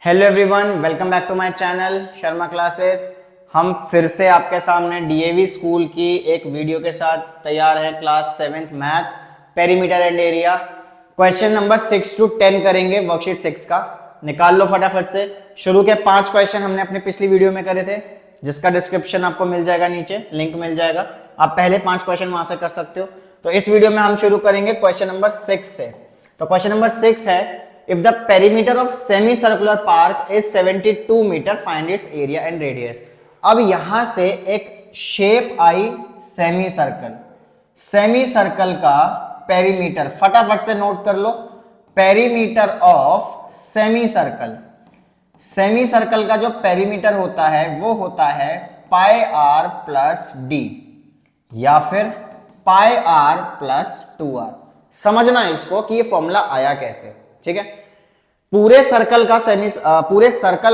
Hello everyone, welcome back to my channel Sharma classes. हम फिर से आपके सामने डीएवी स्कूल की एक वीडियो के साथ तैयार हैं। Class 7th maths perimeter and area question number 6 to 10 करेंगे। वर्कशीट 6 का निकाल लो फटाफट से। शुरू के 5 क्वेश्चन हमने अपने पिछली वीडियो में करे थे, जिसका डिस्क्रिप्शन आपको मिल जाएगा, नीचे लिंक मिल जाएगा। आप पहले 5 क्वेश्चन वहां से कर सकते हो। तो इस वीडियो में हम शुरू करेंगे क्वेश्चन नंबर 6 से। तो क्वेश्चन नंबर 6 है, if the perimeter of semicircular park is 72 meter, find its area and radius। अब यहां से एक शेप आई सेमी सर्कल, सेमी सर्कल का पेरीमीटर फटाफट से नोट कर लो। Perimeter of semi circle, semi circle का जो पेरीमीटर होता है वो होता है पाई आर प्लस डी या फिर पाई आर प्लस 2r। समझना इसको कि ये फॉर्मूला आया कैसे, ठीक है। पूरे सर्कल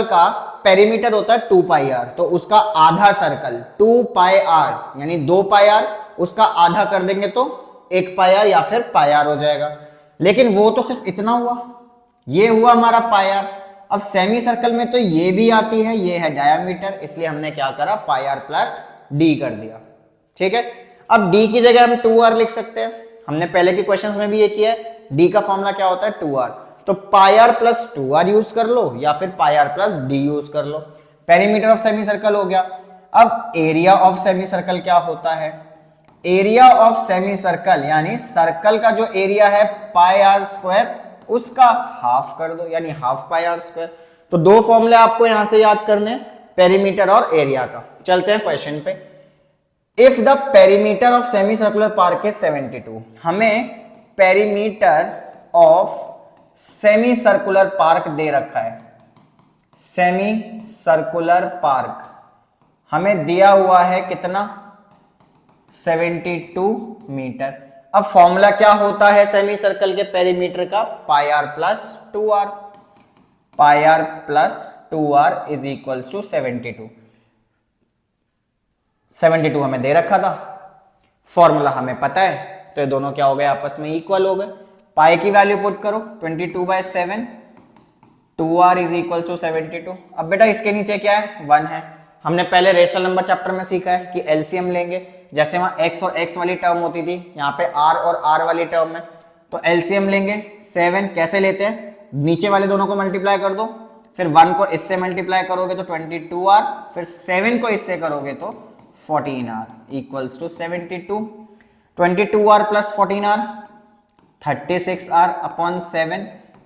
का पेरीमीटर होता है 2 पाई आर, तो उसका आधा सर्कल 2 पाई आर यानी 2 पाई आर, उसका आधा कर देंगे तो 1 पाई आर या फिर पाई आर हो जाएगा। लेकिन वो तो सिर्फ इतना हुआ, ये हुआ हमारा पाई आर। अब सेमी सर्कल में तो ये भी आती है, ये है डायमीटर, इसलिए हमने क्या करा, पाई आर प्लस डी कर दिया, ठीक है। अब डी की जगह हम 2r लिख सकते हैं, हमने पहले के क्वेश्चंस में भी ये किया है। डी का फॉर्मूला क्या होता है, 2r, तो पाई आर प्लस 2r यूज कर लो या फिर पाई आर प्लस डी यूज कर लो। पेरीमीटर ऑफ सेमी सर्कल हो गया। अब एरिया ऑफ सेमी सर्कल क्या होता है, एरिया ऑफ सेमी सर्कल यानी सर्कल का जो एरिया है पाई आर स्क्वायर, उसका हाफ कर दो यानी हाफ पाई आर स्क्वायर। तो दो फॉर्मूले आपको यहां से याद करने, पेरीमीटर और एरिया का। चलते हैं क्वेश्चन पे। If the perimeter of semi circular park is 72, हमें perimeter of semi circular park दे रखा है। सेमी सर्कुलर पार्क हमें दिया हुआ है कितना, 72 मीटर। अब फॉर्मूला क्या होता है सेमी सर्कल के पेरीमीटर का, pi R plus 2r, pi R plus 2r is equals to 72। 72 हमें दे रखा था, फॉर्मूला हमें पता है, तो ये दोनों क्या हो गए, आपस में इक्वल हो गए। पाई की वैल्यू पुट करो 22/7, 2r इज इक्वल टू 72। अब बेटा इसके नीचे क्या है, 1 है। हमने पहले रेशनल नंबर चैप्टर में सीखा है कि एलसीएम लेंगे, जैसे वहां x और x वाली टर्म होती थी, यहाँ पे r और r वाली टर्म है, तो एलसीएम लेंगे। 7 कैसे लेते हैं, नीचे वाले दोनों को मल्टीप्लाई कर दो, फिर 1 को इससे मल्टीप्लाई करोगे तो 22r, फिर 7 को इससे करोगे तो 14r equals to 72। 22r plus 14r 36r upon 7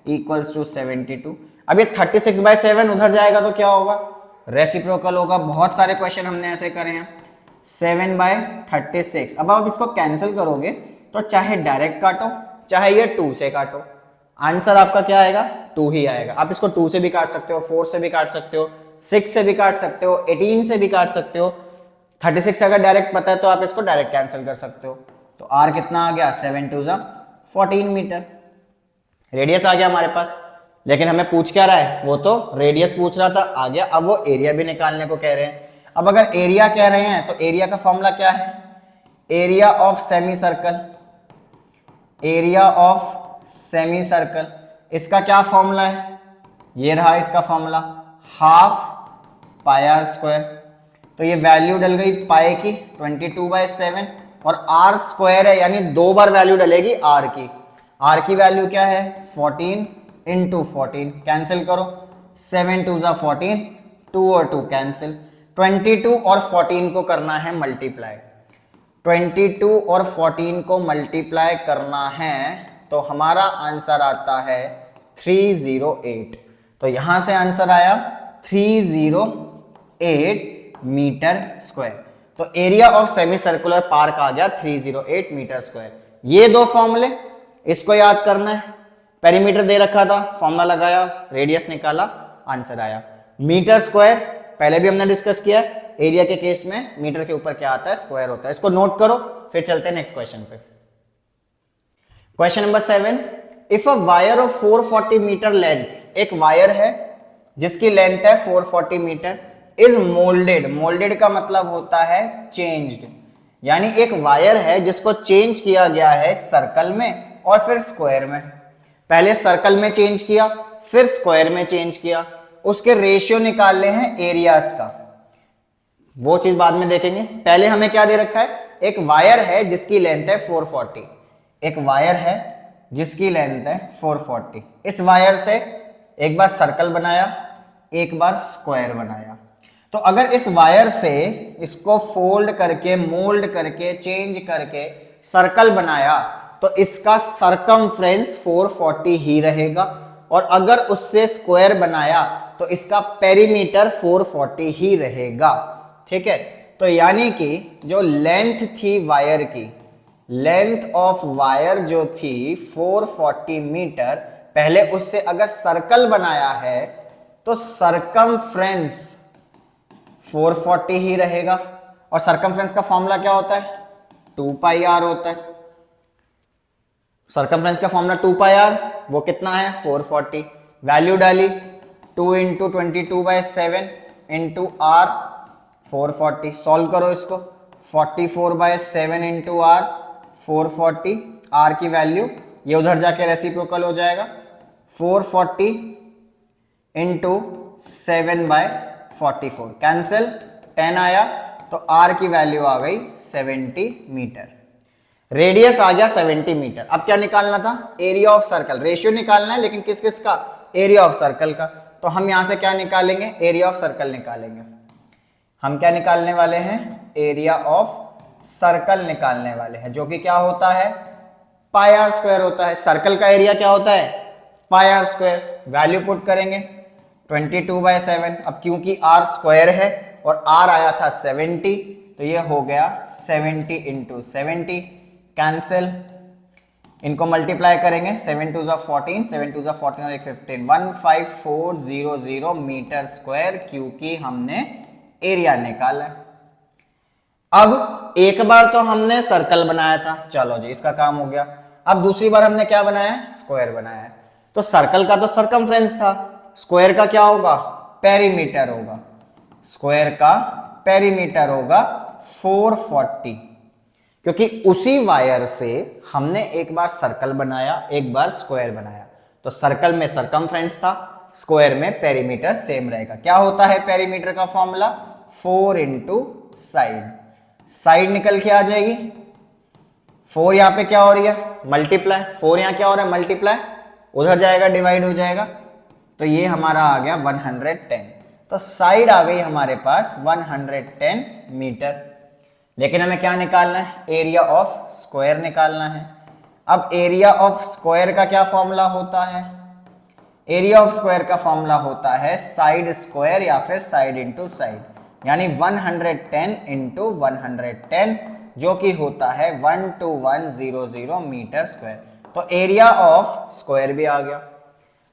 equals to 72। अब ये 36/7 उधर जाएगा तो क्या होगा, रेसिप्रोकल होगा। बहुत सारे क्वेश्चन हमने ऐसे करे हैं। 7/36, अब आप इसको कैंसिल करोगे तो चाहे डायरेक्ट काटो चाहे ये 2 से काटो, आंसर आपका क्या आएगा, 2 ही आएगा। आप इसको 2 से भी काट सकते हो, 4 से भी काट सकते हो, 6 से भी काट सकते हो, 18 से भी काट सकते हो। 36 अगर डायरेक्ट पता है तो आप इसको डायरेक्ट कैंसिल कर सकते हो। तो r कितना आ गया, 7 2 14 मीटर। रेडियस आ गया हमारे पास, लेकिन हमें पूछ क्या रहा है, वो तो रेडियस पूछ रहा था, आ गया। अब वो एरिया भी निकालने को कह रहे हैं। अब अगर एरिया कह रहे हैं तो एरिया का फॉर्मूला क्या है, area of semi circle, area of semi circle, इसका क्या फॉर्मूला है, ये रहा इसका formula, half pi r square. तो ये वैल्यू डल गई पाई की 22/7 और r स्क्वायर है यानी 2 बार वैल्यू डलेगी r की। r की वैल्यू क्या है, 14 इंटू 14, कैंसिल करो, 7 2 14, 2 और 2 कैंसिल, 22 और 14 को करना है मल्टीप्लाई, 22 और 14 को मल्टीप्लाई करना है तो हमारा आंसर आता है 308। तो यहां से आंसर आया 308 मीटर स्क्वायर। तो area of semi circular park आ गया 308 मीटर स्क्वायर। ये दो फॉर्मूले, इसको याद करना है। पेरीमीटर दे रखा था, फॉर्मूला लगाया, रेडियस निकाला, आंसर आया मीटर स्क्वायर। पहले भी हमने डिस्कस किया है, एरिया के केस में मीटर के ऊपर क्या आता है, स्क्वायर होता है। इसको नोट करो, फिर चलते हैं नेक्स्ट क्वेश्चन पे। Question number 7, if a wire of 440 metre length, एक वायर है जिसकी लेंथ है 440 मीटर, इज मोल्डेड, मोल्डेड का मतलब होता है चेंज्ड, यानी एक वायर है जिसको चेंज किया गया है सर्कल में और फिर स्क्वायर में। पहले सर्कल में चेंज किया, फिर स्क्वायर में चेंज किया। उसके रेशियो निकालने हैं एरियाज का, वो चीज बाद में देखेंगे। पहले हमें क्या दे रखा है, एक वायर है जिसकी लेंथ है 440, एक वायर है जिसकी लेंथ है 440। इस वायर से एक बार सर्कल बनाया, एक बार स्क्वायर बनाया। तो अगर इस वायर से इसको फोल्ड करके, मोल्ड करके, चेंज करके सर्कल बनाया तो इसका सरकमफ्रेंस 440 ही रहेगा, और अगर उससे स्क्वायर बनाया तो इसका पेरीमीटर 440 ही रहेगा। ठीक है, तो यानी कि जो लेंथ थी वायर की, लेंथ ऑफ वायर जो थी 440 मीटर, पहले उससे अगर सर्कल बनाया है तो सरकमफ्रेंस 440 ही रहेगा। और सरकमफ्रेंस का फॉर्मूला क्या होता है, 2 पाई आर होता है। सरकमफ्रेंस का फॉर्मूला 2 पाई आर, वो कितना है 440। वैल्यू डाली 2 इंटू 22/7 इंटू आर 440। सॉल्व करो इसको, 44/7 इंटू आर 440। आर की वैल्यू ये उधर जाके रेसिप्रोकल हो जाएगा, 440 इंटू 7/44 कैंसिल, 10 आया तो आर की वैल्यू आ गई 70 मीटर। रेडियस आ गया 70 मीटर। अब क्या निकालना था, एरिया ऑफ सर्कल। रेशियो निकालना है लेकिन किस किस का, एरिया ऑफ सर्कल का। तो हम यहां से क्या निकालेंगे, एरिया ऑफ सर्कल निकालेंगे। हम क्या निकालने वाले हैं, एरिया ऑफ सर्कल निकालने वाले हैं, जो कि क्या होता है, पाई आर स्क्वायर होता है। सर्कल का एरिया क्या होता है, पाई आर स्क्वायर। वैल्यू पुट करेंगे 22/7। अब क्योंकि आर स्क्वायर है और आर आया था 70, तो ये हो गया 70 इंटू 70, कैंसिल। इनको मल्टीप्लाई करेंगे, 7 2 14, 7 2 14 और 1 15, 15400 मीटर स्क्वायर, क्योंकि हमने एरिया निकाला। अब एक बार तो हमने सर्कल बनाया था, चलो जी इसका काम हो गया। अब दूसरी बार हमने क्या बनाया, स्क्वायर बनाया है। तो सर्कल का तो सरकमफ्रेंस था, स्क्वायर का क्या होगा, पेरीमीटर होगा। स्क्वायर का पेरीमीटर होगा 440, क्योंकि उसी वायर से हमने एक बार सर्कल बनाया, एक बार स्क्वायर बनाया। तो सर्कल में सरकमफ्रेंस था, स्क्वायर में पेरीमीटर सेम रहेगा। क्या होता है पेरीमीटर का फॉर्मूला, 4 इंटू साइड। साइड निकल के आ जाएगी, 4 यहां पे क्या हो रही है, मल्टीप्लाई, 4 यहां क्या हो रहा है, मल्टीप्लाई, उधर जाएगा डिवाइड हो जाएगा, तो ये हमारा आ गया 110। तो साइड आ गई हमारे पास 110 मीटर। लेकिन हमें क्या निकालना है, एरिया ऑफ स्क्वायर निकालना है। अब एरिया ऑफ स्क्वायर का क्या फॉर्मूला होता है, एरिया ऑफ स्क्वायर का फॉर्मूला होता है साइड स्क्वायर या फिर साइड इंटू साइड, यानी 110 इंटू 110, जो कि होता है 12100 मीटर स्क्वायर। तो एरिया ऑफ स्क्वायर भी आ गया।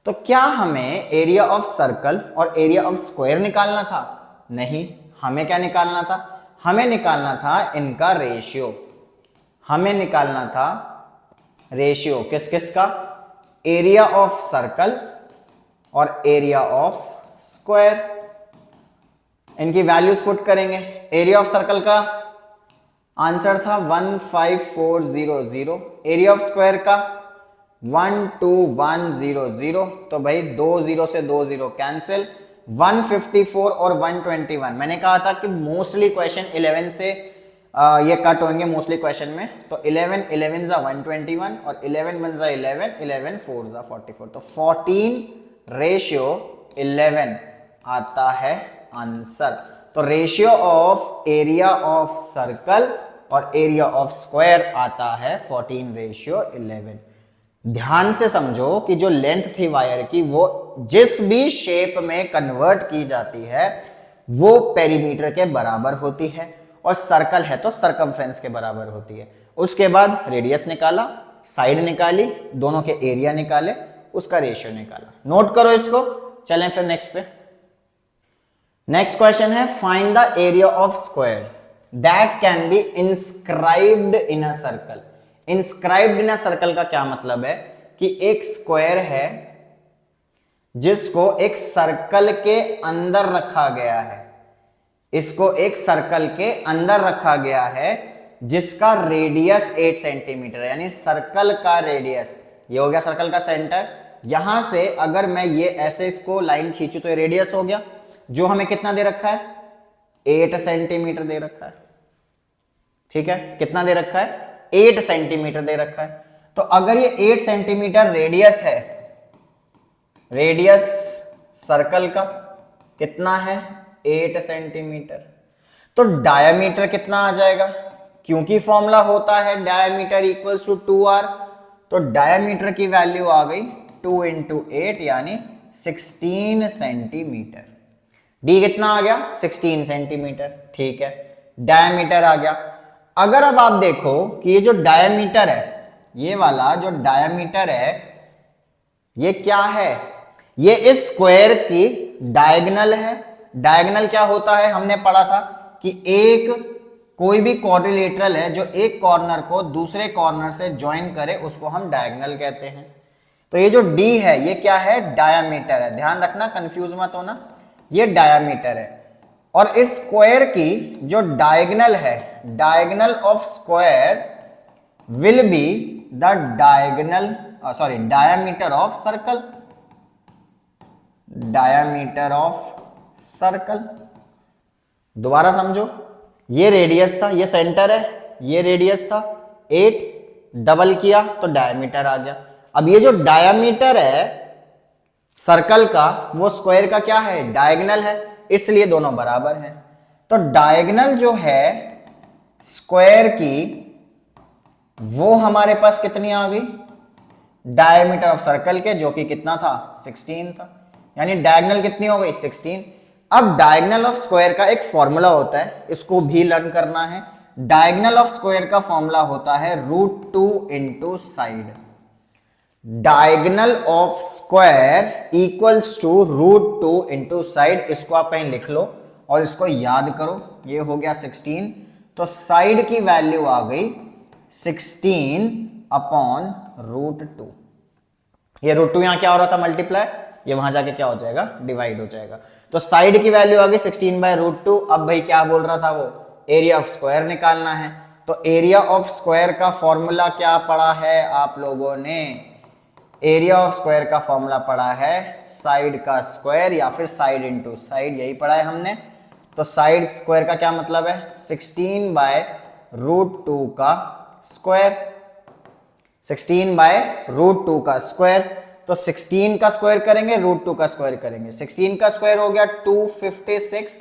तो क्या हमें एरिया ऑफ सर्कल और एरिया ऑफ स्क्वायर निकालना था, नहीं, हमें क्या निकालना था, हमें निकालना था इनका रेशियो। हमें निकालना था रेशियो किस किस का, एरिया ऑफ सर्कल और एरिया ऑफ स्क्वायर। इनकी वैल्यूज पुट करेंगे। एरिया ऑफ सर्कल का आंसर था 15400, एरिया ऑफ स्क्वायर का 12100। तो भाई 2 0 से 2 0 कैंसिल, 154 और 121। मैंने कहा था कि मोस्टली क्वेश्चन 11 से ये कट होंगे मोस्टली क्वेश्चन में। तो 11 11 जा 121 और 11 1 जा 11, 11 4 जा 44। तो 14:11 आता है आंसर। तो ratio of area of circle और एरिया ऑफ स्क्वायर आता है 14:11। ध्यान से समझो कि जो लेंथ थी वायर की, वो जिस भी शेप में कन्वर्ट की जाती है वो पेरीमीटर के बराबर होती है, और सर्कल है तो सरकमफ्रेंस के बराबर होती है। उसके बाद रेडियस निकाला, साइड निकाली, दोनों के एरिया निकाले, उसका रेशियो निकाला। नोट करो इसको। चलें फिर नेक्स्ट पे। नेक्स्ट क्वेश्चन है, find the area of square that can be inscribed in a circle. Inscribed in a circle का क्या मतलब है कि एक स्क्वायर है जिसको एक सर्कल के अंदर रखा गया है, इसको एक सर्कल के अंदर रखा गया है जिसका रेडियस 8 सेंटीमीटर है, यानी सर्कल का रेडियस, ये हो गया सर्कल का सेंटर, यहां से अगर मैं ये ऐसे इसको लाइन खींचू तो ये रेडियस हो गया, जो हमें कितना दे रखा है 8 सेंटीमीटर दे रखा है। ठीक है, कितना दे रखा है 8 सेंटीमीटर दे रखा है। तो अगर ये 8 सेंटीमीटर रेडियस है, रेडियस सर्कल का कितना है 8 सेंटीमीटर, तो डायमीटर कितना आ जाएगा, क्योंकि फॉर्मूला होता है डायमीटर इक्वल्स टू 2r, तो डायमीटर की वैल्यू आ गई 2 इंटू 8 यानी 16 सेंटीमीटर। डी कितना आ गया 16 सेंटीमीटर। ठीक है, डायमीटर आ गया। अगर अब आप देखो कि ये जो डायमीटर है, ये वाला जो डायमीटर है ये क्या है, ये इस स्क्वायर की डायगोनल है। डायगोनल क्या होता है, हमने पढ़ा था कि एक कोई भी क्वाड्रिलेटरल है जो एक कॉर्नर को दूसरे कॉर्नर से ज्वाइन करे उसको हम डायगोनल कहते हैं। तो ये जो डी है ये क्या है डायमीटर है, ध्यान रखना कंफ्यूज मत होना, ये डायमीटर है। और इस स्क्वायर की जो डायगोनल है, diagonal of square will be the diameter of circle, diameter of circle. दोबारा समझो, ये रेडियस था, ये सेंटर है, ये रेडियस था 8, डबल किया तो डायमीटर आ गया। अब ये जो डायमीटर है सर्कल का वो स्क्वायर का क्या है डायगोनल है, इसलिए दोनों बराबर हैं। तो डायगोनल जो है स्क्वायर की वो हमारे पास कितनी आ गई डायमीटर ऑफ सर्कल के, जो कि कितना था 16 था, यानी डायगोनल कितनी हो गई 16। अब डायगोनल ऑफ स्क्वायर का एक फॉर्मूला होता है, इसको भी लर्न करना है। डायगोनल ऑफ स्क्वायर का फॉर्मूला होता है √2 into side. Diagonal of square equals to √2 into side. इसको आप कहीं लिख लो और इसको याद करो, ये हो गया 16, तो साइड की वैल्यू आ गई 16 अपॉन √2। ये √2 यहां क्या हो रहा था मल्टीप्लाई, ये वहां जाके क्या हो जाएगा डिवाइड हो जाएगा। तो साइड की वैल्यू आ गई 16 बाय √2। अब भाई क्या बोल रहा था वो, एरिया ऑफ स्क्वायर निकालना है। तो एरिया ऑफ स्क्वायर का फॉर्मूला क्या पढ़ा है आप लोगों ने, एरिया ऑफ स्क्वायर का फॉर्मूला पढ़ा है साइड का स्क्वायर या फिर साइड इंटू साइड, यही पढ़ा है हमने। तो साइड स्क्वायर का क्या मतलब है 16 बाय √2 का स्क्वायर, 16 बाय √2 का स्क्वायर। तो 16 का स्क्वायर करेंगे √2 का स्क्वायर करेंगे, 16 का स्क्वायर हो गया 256।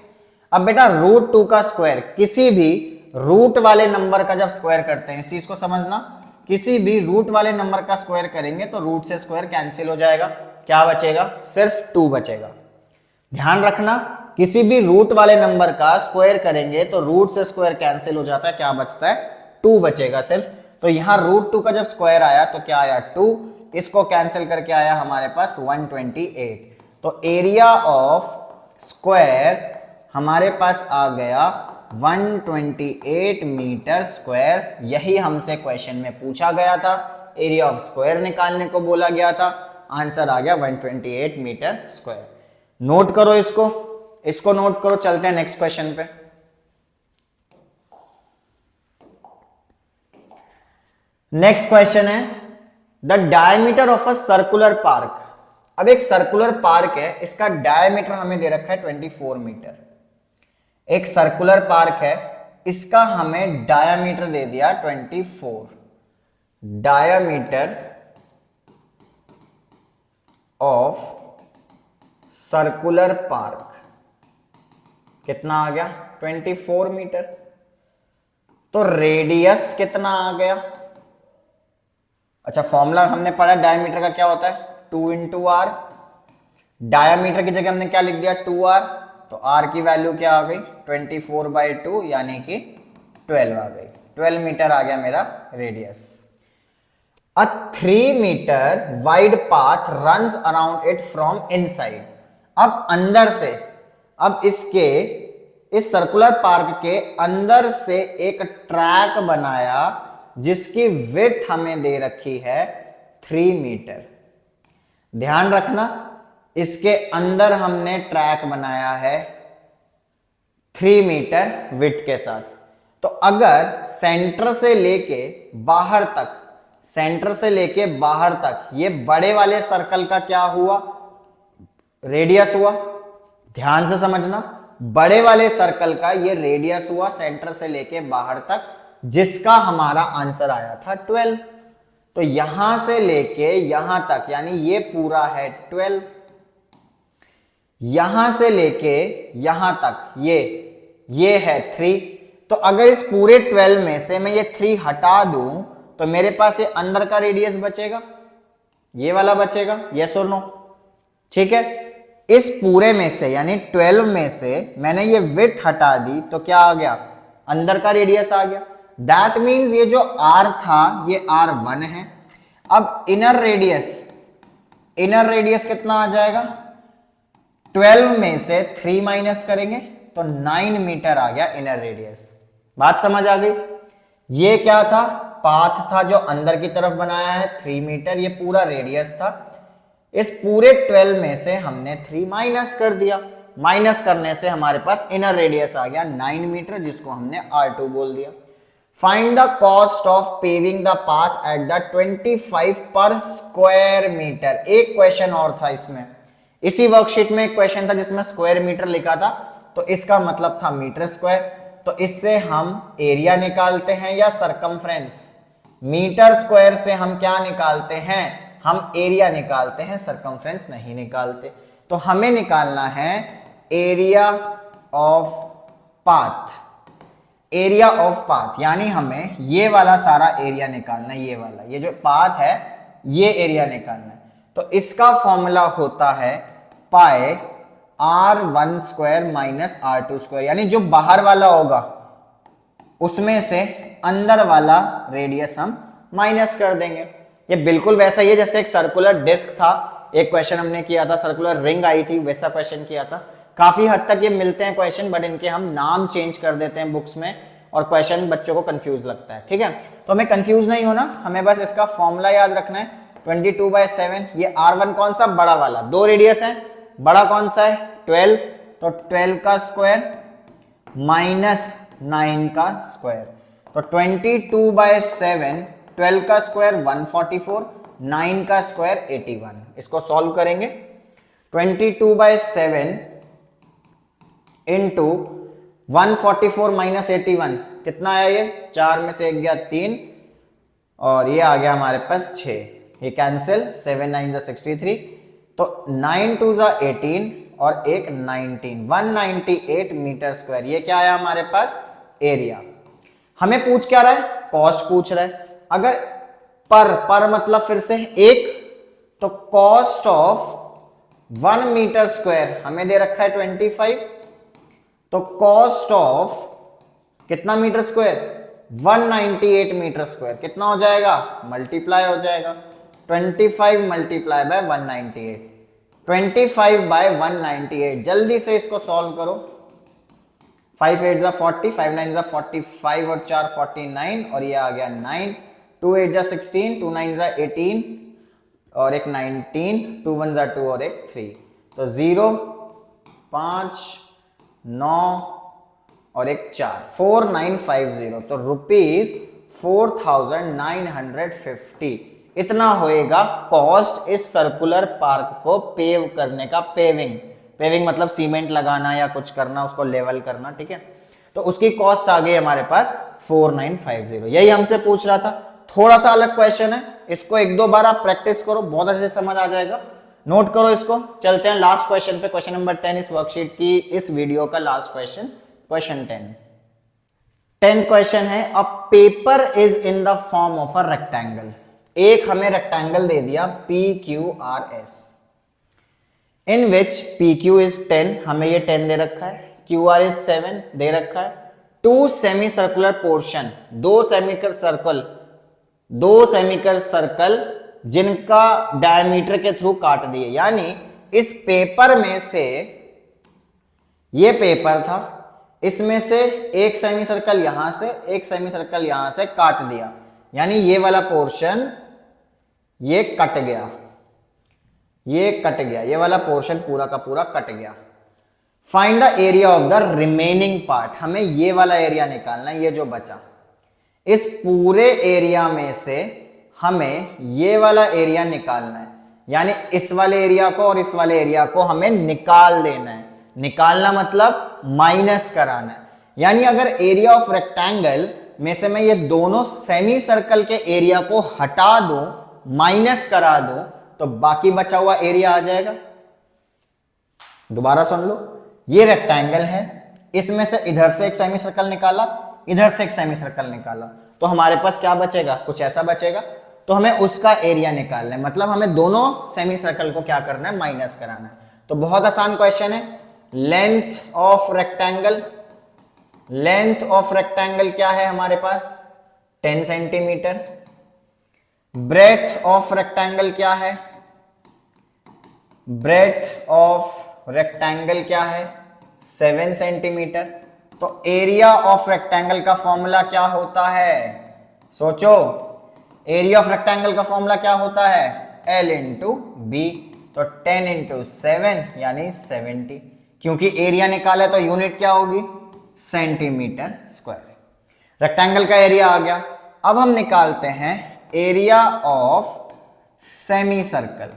अब बेटा √2 का स्क्वायर किसी भी रूट वाले नंबर का जब स्क्वायर करते हैं, इस चीज को समझना, किसी भी रूट वाले नंबर का स्क्वायर करेंगे तो रूट से स्क्वायर कैंसिल हो जाएगा, क्या बचेगा सिर्फ 2 बचेगा। ध्यान रखना, किसी भी रूट वाले नंबर का स्क्वायर करेंगे तो रूट से स्क्वायर कैंसिल हो जाता है, क्या बचता है 2 बचेगा सिर्फ। तो यहां √2 का जब स्क्वायर आया तो क्या आया 2, इसको कैंसिल करके आया हमारे पास 128। तो एरिया ऑफ स्क्वायर हमारे पास आ गया 128 मीटर स्क्वायर। यही हमसे क्वेश्चन में पूछा गया था, एरिया ऑफ स्क्वायर निकालने को बोला गया था, आंसर आ गया 128 मीटर स्क्वायर। नोट करो इसको नोट करो, चलते हैं नेक्स्ट क्वेश्चन पे। नेक्स्ट क्वेश्चन है the diameter of a circular park. अब एक सर्कुलर पार्क है, इसका डायमीटर हमें दे रखा है 24 मीटर। एक सर्कुलर पार्क है, इसका हमें डायमीटर दे दिया 24। डायमीटर ऑफ सर्कुलर पार्क कितना आ गया 24 मीटर। तो रेडियस कितना आ गया, अच्छा फॉर्मूला हमने पढ़ा डायमीटर का क्या होता है 2 इंटू आर। डायमीटर की जगह हमने क्या लिख दिया 2r, तो r की वैल्यू क्या आ गई 24/2 यानी कि 12 आ गई, 12 मीटर आ गया मेरा radius. A 3 metre wide path runs around it from inside. अब अंदर से, अब इस सर्कुलर पार्क के अंदर से एक ट्रैक बनाया जिसकी विड्थ हमें दे रखी है 3 मीटर। ध्यान रखना, इसके अंदर हमने ट्रैक बनाया है 3 मीटर विड्थ के साथ। तो अगर सेंटर से लेके बाहर तक सेंटर से लेके बाहर तक, ये बड़े वाले सर्कल का क्या हुआ, रेडियस हुआ। ध्यान से समझना, बड़े वाले सर्कल का ये रेडियस हुआ सेंटर से लेके बाहर तक, जिसका हमारा आंसर आया था 12। तो यहां से लेके यहां तक यानी ये पूरा है 12, यहां से लेके यहां तक ये है 3। तो अगर इस पूरे 12 में से मैं ये 3 हटा दूं तो मेरे पास ये अंदर का रेडियस बचेगा, ये वाला बचेगा, यस और नो। ठीक है, इस पूरे में से यानी 12 में से मैंने ये विड्थ हटा दी तो क्या आ गया, अंदर का रेडियस आ गया। दैट मीन्स ये जो r था ये r1 है। अब इनर रेडियस कितना आ जाएगा, 12 में से 3 माइनस करेंगे तो 9 मीटर आ गया इनर रेडियस। बात समझ आ गई। ये क्या था, पाथ था जो अंदर की तरफ बनाया है 3 मीटर, ये पूरा रेडियस था। इस पूरे 12 में से हमने 3 माइनस कर दिया, माइनस करने से हमारे पास इनर रेडियस आ गया 9 मीटर, जिसको हमने R2 बोल दिया। Find the cost of paving the path at the 25 पर स्क्वायर मीटर। एक क्वेश्चन और था इसमें, इसी वर्कशीट में एक क्वेश्चन था जिसमें स्क्वायर मीटर लिखा था, तो इसका मतलब था मीटर स्क्वायर। तो इससे हम एरिया निकालते हैं या सरकमफ्रेंस। मीटर स्क्वायर से हम क्या निकालते हैं, हम एरिया निकालते हैं, सरकमफ्रेंस नहीं निकालते। तो हमें निकालना है area of path, area of path यानी हमें ये वाला सारा एरिया निकालना है, ये वाला, ये जो पाथ है ये एरिया निकालना है। तो इसका फॉर्मूला होता है पाई r1 square minus r2 square, यानी जो बाहर वाला होगा उसमें से अंदर वाला रेडियस हम माइनस कर देंगे। ये बिल्कुल वैसा ही है जैसे एक सर्कुलर डिस्क था, एक क्वेश्चन हमने किया था, सर्कुलर रिंग आई थी, वैसा क्वेश्चन किया था। काफी हद तक ये मिलते हैं क्वेश्चन, बट इनके हम नाम चेंज कर देते हैं बुक्स में और क्वेश्चन बच्चों को कंफ्यूज लगता है। ठीक है, तो हमें कंफ्यूज नहीं होना, हमें बस इसका फॉर्मूला याद रखना है 22/7। ये r1 कौन सा, बड़ा वाला, 2 रेडियस है, बड़ा कौन सा है 12, तो 12 का स्क्वायर माइनस 9 का स्क्वायर, तो 22/7, 12 का स्क्वायर 144, 9 का स्क्वायर 81। इसको सॉल्व करेंगे, 22/7 इंटू 144 माइनस 81 कितना आया, ये 4 में से 1 गया 3 और ये आ गया हमारे पास 6, ये कैंसिल, 7 9 जा 63, तो 9 2 जा 18 और एक 19, 198 मीटर स्क्वायर। ये क्या आया हमारे पास, एरिया। हमें पूछ क्या रहा है, कॉस्ट पूछ रहा है। अगर पर मतलब फिर से एक, तो कॉस्ट ऑफ 1 मीटर स्क्वायर हमें दे रखा है 25, तो कॉस्ट ऑफ कितना मीटर स्क्वायर, 198 मीटर स्क्वायर, कितना हो जाएगा, मल्टीप्लाई हो जाएगा, 25 मल्टीप्लाई बाय 198, 25 बाय 198। जल्दी से इसको सॉल्व करो, 5 8 जा 40, 5 9 जा 45 और 4 49 और ये आ गया 9, 2 8 जा 16, 2 9 जा 18 और एक 19, 2 1 जा 2 और एक 3, तो 0 5 9 और एक 4, 4950, तो ₹4950 इतना होएगा कॉस्ट इस सर्कुलर पार्क को पेव करने का। पेविंग मतलब सीमेंट लगाना या कुछ करना, उसको लेवल करना। ठीक है, तो उसकी कॉस्ट आ गई हमारे पास 4950। यही हमसे पूछ रहा था, थोड़ा सा अलग क्वेश्चन है, इसको 1-2 बार आप प्रैक्टिस करो, बहुत अच्छे से समझ आ जाएगा। नोट करो इसको। चलते हैं लास्ट क्वेश्चन पे, क्वेश्चन नंबर 10 इस वर्कशीट की, इस वीडियो का last question, question 10th question है, a paper is in the form of a rectangle. एक हमें रेक्टेंगल दे दिया PQRS, in which PQ is 10, हमें ये 10 दे रखा है, QR इज 7 दे रखा है, 2 सेमी सर्कुलर पोर्शन, 2 सेमिकर सर्कल जिनका डायमीटर के थ्रू काट दिए। यानी इस पेपर में से, ये पेपर था, इसमें से एक सेमी सर्कल यहां से, एक सेमी सर्कल यहां से काट दिया, यानी ये वाला पोर्शन ये कट गया, ये कट गया, ये वाला पोर्शन पूरा का पूरा कट गया। Find the area of the remaining part, हमें ये वाला एरिया निकालना है, ये जो बचा। इस पूरे एरिया में से हमें ये वाला एरिया निकालना है, यानी इस वाले एरिया को और इस वाले एरिया को हमें निकाल देना है। निकालना मतलब माइनस कराना है। यानी अगर एरिया ऑफ रेक्टेंगल में से मैं ये दोनों सेमी सर्कल के एरिया को हटा दूं, माइनस करा दूं, तो बाकी बचा हुआ एरिया आ जाएगा। दोबारा सुन लो, ये रेक्टेंगल है, इसमें से इधर से एक सेमी सर्कल निकाला, इधर से एक सेमी सर्कल निकाला, तो हमारे पास क्या बचेगा, कुछ ऐसा बचेगा। तो हमें उसका एरिया निकालना है, मतलब हमें दोनों सेमी सर्कल को क्या करना है, माइनस कराना है। तो बहुत आसान क्वेश्चन है। Length of rectangle, length of rectangle क्या है हमारे पास, 10 सेंटीमीटर। ब्रेथ ऑफ रेक्टेंगल क्या है, ब्रेथ ऑफ रेक्टेंगल क्या है, 7 सेंटीमीटर। तो एरिया ऑफ रेक्टेंगल का फॉर्मूला क्या होता है, सोचो, एरिया ऑफ रेक्टेंगल का फॉर्मूला क्या होता है, L इंटू बी। तो 10 इंटू 7 यानी 70, क्योंकि एरिया निकाला है तो यूनिट क्या होगी, सेंटीमीटर स्क्वायर। रेक्टेंगल का एरिया आ गया। अब हम निकालते हैं area of semi circle.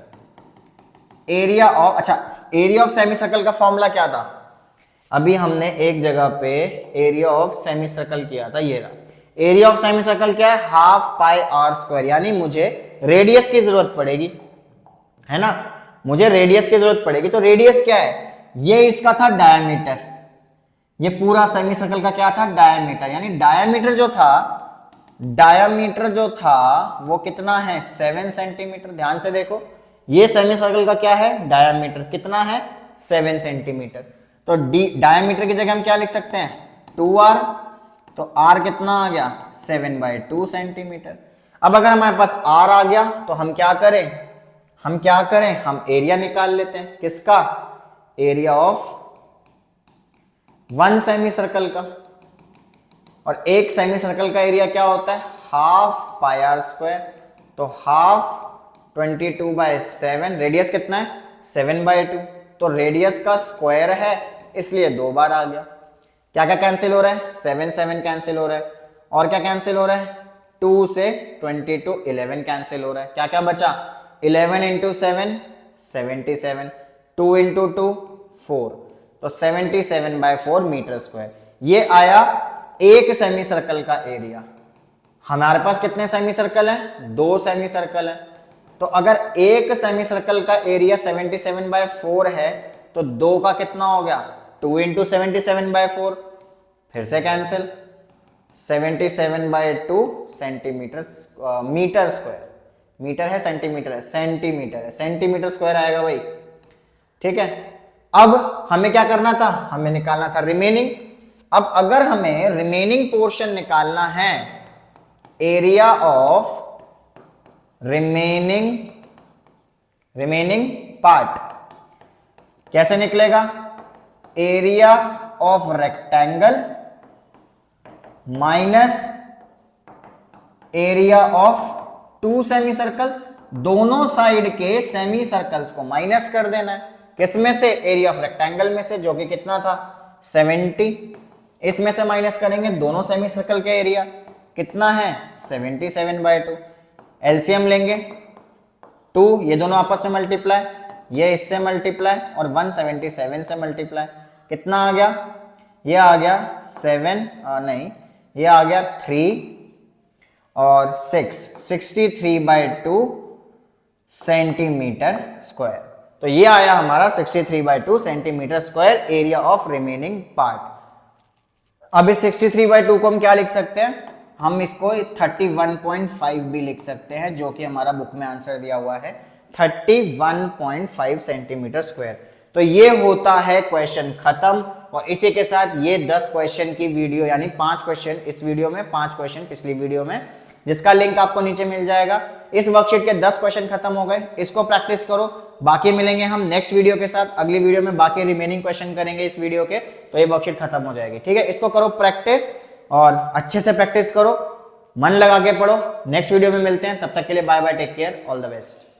Area of, अच्छा, एरिया ऑफ सेमी सर्कल का फॉर्मूला क्या था, अभी हमने एक जगह पे एरिया ऑफ सेमी सर्कल किया था, ये रहा। एरिया ऑफ सेमी सर्कल क्या है, हाफ पाई आर स्क्वायर, यानी मुझे रेडियस की जरूरत पड़ेगी, है ना, मुझे रेडियस की जरूरत पड़ेगी। तो रेडियस क्या है, ये इसका था डायमीटर, ये पूरा सेमी सर्कल का क्या था, डायमीटर। यानी डायमीटर जो था, डायमीटर जो था वो कितना है, 7 सेंटीमीटर। ध्यान से देखो, ये सेमी सर्कल का क्या है, डायमीटर कितना है, 7 सेंटीमीटर। तो डायमीटर की जगह हम क्या लिख सकते हैं, 2r। तो r कितना आ गया, 7/2 सेंटीमीटर। अब अगर हमारे पास r आ गया तो हम क्या करें, हम एरिया निकाल लेते हैं, किसका, एरिया ऑफ 1 सेमी सर्कल का। और एक सेमी सर्कल का एरिया क्या होता है, हाफ पाई आर स्क्वायर। तो हाफ 22/7, रेडियस कितना है, 7/2। तो रेडियस का स्क्वायर है, इसलिए 2 बार आ गया। क्या क्या कैंसिल हो रहा है, 7 7 कैंसिल हो रहा है, और क्या कैंसिल हो रहा है, 2 से 22 11 कैंसिल हो रहा है। क्या क्या बचा, 11 इंटू 7 77, 2 इंटू 2 4, तो 77/4 मीटर स्क्वायर। ये आया एक सेमी सर्कल का एरिया। हमारे पास कितने सेमी सर्कल हैं, 2 सेमी सर्कल है। तो अगर एक सेमी सर्कल का एरिया 77/4 है तो 2 का कितना हो गया, 2 इंटू 77/4, फिर से cancel, 77/2 centimetre, metre square. Metre है सेंटीमीटर है, सेंटीमीटर है, सेंटीमीटर स्क्वायर आएगा भाई, ठीक है। अब हमें क्या करना था, हमें निकालना था रिमेनिंग। अब अगर हमें रिमेनिंग पोर्शन निकालना है, एरिया ऑफ रिमेनिंग पार्ट कैसे निकलेगा, area of rectangle minus area of 2 semi circles. दोनों साइड के सेमी सर्कल्स को माइनस कर देना है, किसमें से, एरिया ऑफ रेक्टेंगल में से, जो कि कितना था, 70। इसमें से माइनस करेंगे दोनों सेमी सर्कल के एरिया, कितना है, 77/2। एलसीएम लेंगे 2, ये दोनों आपस में मल्टीप्लाई, ये इससे मल्टीप्लाई और 177 से मल्टीप्लाई, कितना आ गया, ये आ गया 7, नहीं, ये आ गया 3 और 6, 63/2 सेंटीमीटर स्क्वायर। तो ये आया हमारा 63/2 centimetre square area of remaining part. अब इस 63/2 को हम क्या लिख सकते हैं, हम इसको 31.5 भी लिख सकते हैं, जो कि हमारा बुक में आंसर दिया हुआ है 31.5 सेंटीमीटर स्क्वायर। तो ये होता है क्वेश्चन खत्म। और इसी के साथ ये 10 क्वेश्चन की वीडियो, यानी 5 क्वेश्चन इस वीडियो में, 5 क्वेश्चन पिछली वीडियो में, जिसका लिंक आपको नीचे मिल जाएगा। इस वर्कशीट के 10 क्वेश्चन खत्म हो गए, इसको प्रैक्टिस करो। बाकी मिलेंगे हम नेक्स्ट वीडियो के साथ, अगली वीडियो में बाकी रिमेनिंग क्वेश्चन करेंगे इस वीडियो के, तो ये वर्कशीट खत्म हो जाएगी, ठीक है। इसको करो प्रैक्टिस और अच्छे से प्रैक्टिस करो, मन लगा के पढ़ो। नेक्स्ट वीडियो में मिलते हैं, तब तक के लिए bye bye, take care, all the best.